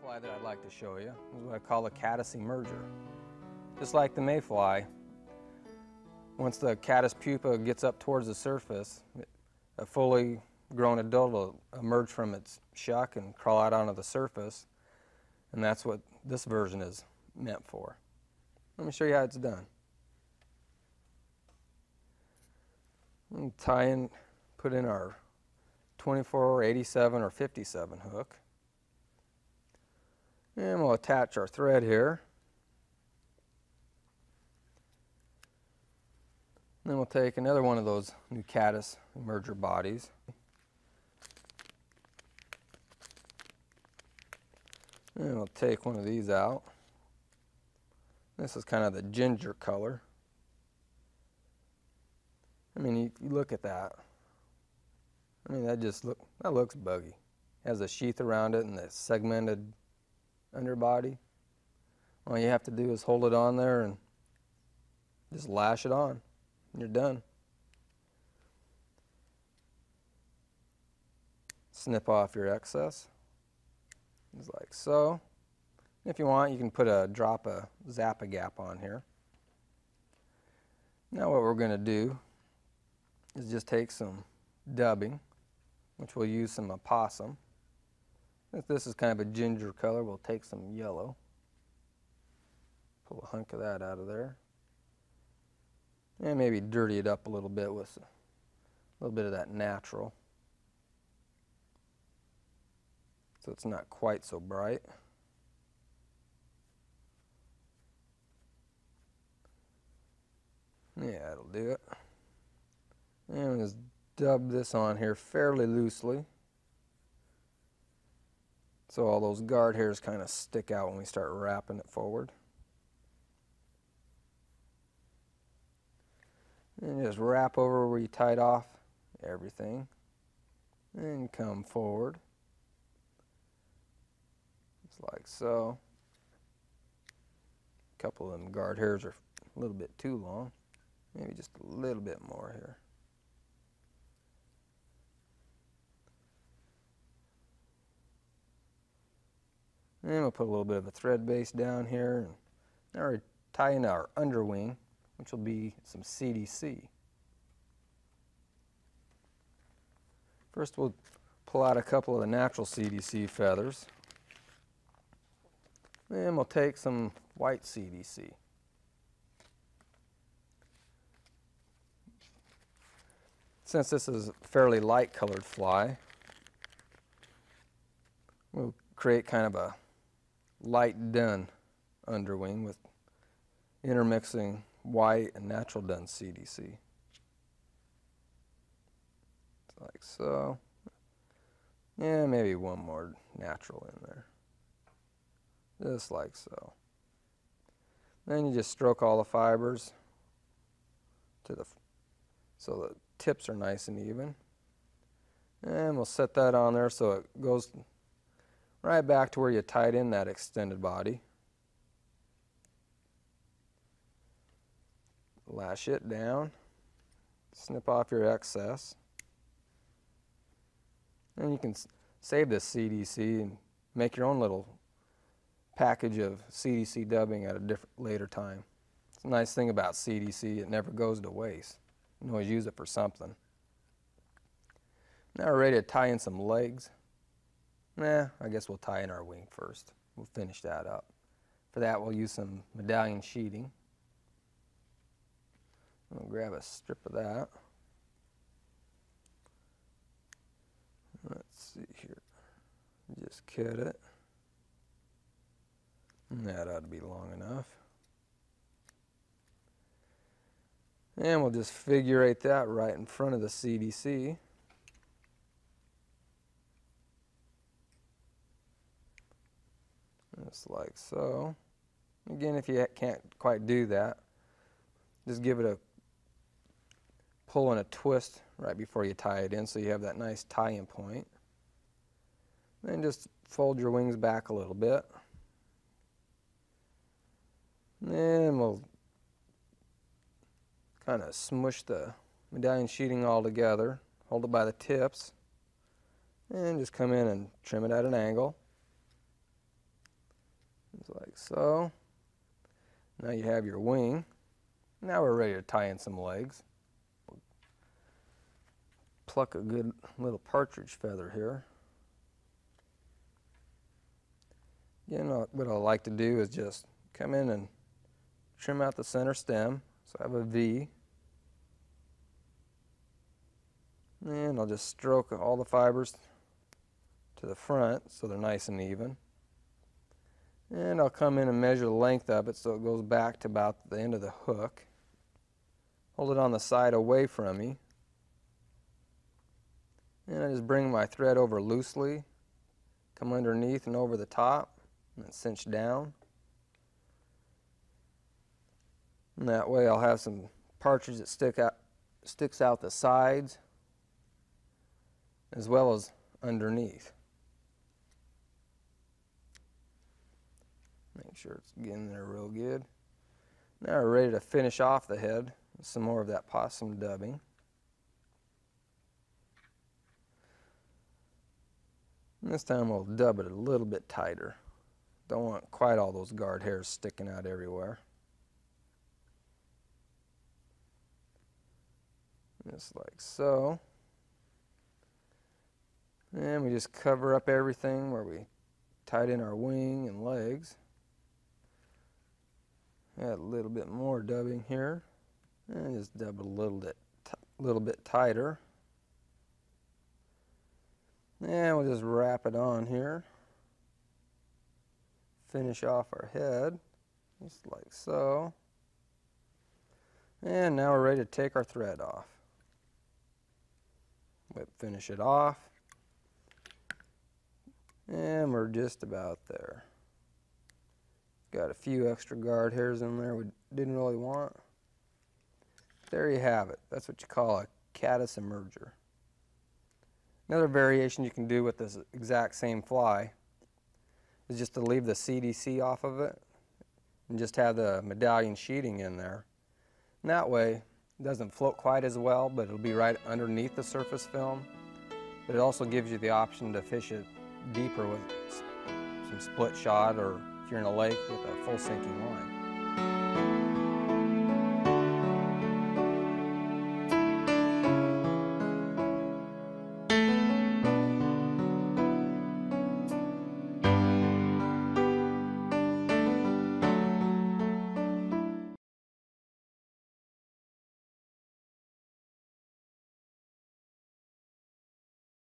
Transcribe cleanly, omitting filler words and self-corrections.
mayfly that I'd like to show you is what I call a caddis emerger. Just like the mayfly, once the caddis pupa gets up towards the surface, a fully grown adult will emerge from its shuck and crawl out onto the surface, and that's what this version is meant for. Let me show you how it's done. We'll put in our 24, 87, or 57 hook. And we'll attach our thread here. Then we'll take another one of those new caddis emerger bodies. And we'll take one of these out. This is kind of the ginger color. I mean, you look at that. I mean, that looks buggy. It has a sheath around it and the segmented underbody. All you have to do is hold it on there and just lash it on, and you're done. Snip off your excess, just like so. If you want, you can put a drop of Zap-A-Gap on here. Now what we're going to do is just take some dubbing, which we'll use some opossum. If this is kind of a ginger color, we'll take some yellow. Pull a hunk of that out of there. And maybe dirty it up a little bit with a little bit of that natural, so it's not quite so bright. Yeah, that'll do it. And we'll just dub this on here fairly loosely, so all those guard hairs kind of stick out when we start wrapping it forward. And just wrap over where you tied off everything, and come forward, just like so. A couple of them guard hairs are a little bit too long. Maybe just a little bit more here. And we'll put a little bit of a thread base down here, and now we're tying our underwing, which will be some CDC. First we'll pull out a couple of the natural CDC feathers. Then we'll take some white CDC. Since this is a fairly light colored fly, we'll create kind of a light dun underwing with intermixing white and natural dun CDC. Like so. Yeah, maybe one more natural in there. Just like so. Then you just stroke all the fibers so the tips are nice and even. And we'll set that on there so it goes right back to where you tied in that extended body. Lash it down, snip off your excess, and you can save this CDC and make your own little package of CDC dubbing at a later time. It's a nice thing about CDC, it never goes to waste. You can always use it for something. Now we're ready to tie in some legs. I guess we'll tie in our wing first. We'll finish that up. For that we'll use some medallion sheeting. We'll grab a strip of that. Let's see here. Just cut it. That ought to be long enough. And we'll just figurate that right in front of the CDC. Just like so. Again, if you can't quite do that, just give it a pull and a twist right before you tie it in so you have that nice tie-in point. Then just fold your wings back a little bit. And we'll kind of smush the medallion sheeting all together, hold it by the tips, and just come in and trim it at an angle. Just like so. Now you have your wing. Now we're ready to tie in some legs. Pluck a good little partridge feather here. Again, what I like to do is just come in and trim out the center stem. So I have a V. And I'll just stroke all the fibers to the front so they're nice and even. And I'll come in and measure the length of it so it goes back to about the end of the hook. Hold it on the side away from me. And I just bring my thread over loosely, come underneath and over the top, and then cinch down. And that way I'll have some partridge that sticks out the sides as well as underneath. Make sure it's getting there real good. Now we're ready to finish off the head with some more of that possum dubbing. And this time we'll dub it a little bit tighter. Don't want quite all those guard hairs sticking out everywhere. Just like so. And we just cover up everything where we tied in our wing and legs. Add a little bit more dubbing here. And just dub it a little bit tighter. And we'll just wrap it on here. Finish off our head, just like so. And now we're ready to take our thread off. Finish it off. And we're just about there. Got a few extra guard hairs in there we didn't really want. There you have it. That's what you call a caddis emerger. Another variation you can do with this exact same fly is just to leave the CDC off of it and just have the medallion sheeting in there. And that way it doesn't float quite as well, but it'll be right underneath the surface film. But it also gives you the option to fish it deeper with some split shot, or if you're in a lake with a full sinking line.